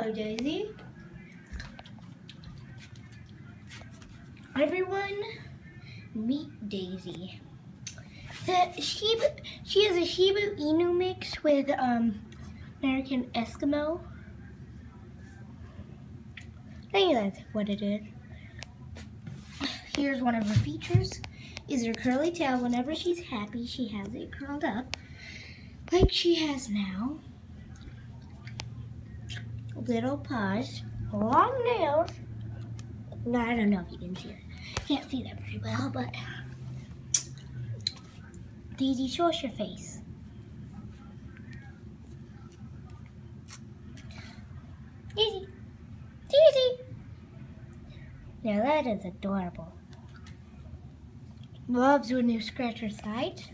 Hello, Daisy. Everyone, meet Daisy. She is a Shiba Inu mix with American Eskimo. I think that's what it is. Here's one of her features. Is her curly tail. Whenever she's happy, she has it curled up, like she has now. Little paws, long nails. No, I don't know if you can see that. Can't see that very well, but Daisy, show us your face. Daisy, Daisy. Now that is adorable. Loves when you scratch her sides.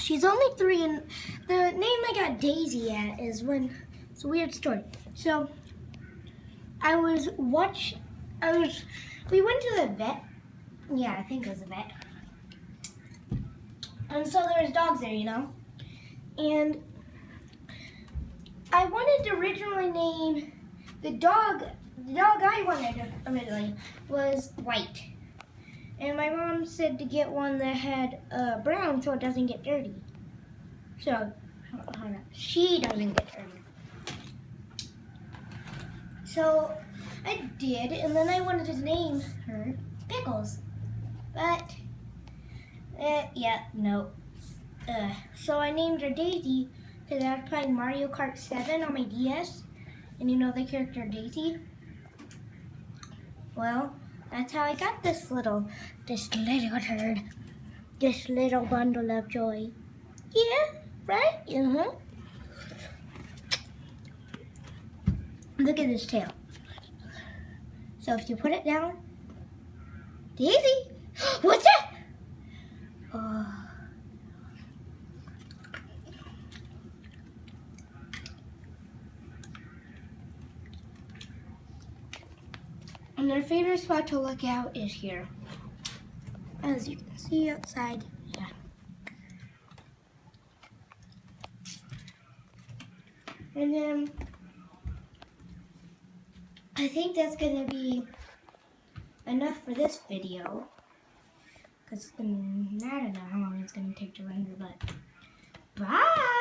She's only 3, and the name I got Daisy at is when, it's a weird story. So, we went to the vet. Yeah, I think it was a vet. And so there was dogs there, you know. And I wanted to originally name the dog I wanted originally was White. And my mom said to get one that had brown so it doesn't get dirty. So, hold on. She doesn't get dirty. So, I did, and then I wanted to name her Pickles. But, no. So I named her Daisy because I was playing Mario Kart 7 on my DS. And you know the character Daisy? Well, that's how I got this little turd. This little bundle of joy. Yeah, right? Uh-huh. Look at this tail. So if you put it down, Daisy, what's that? Oh. And their favorite spot to look out is here. As you can see outside, yeah. And then, I think that's gonna be enough for this video. Because I don't know how long it's gonna take to render, but bye!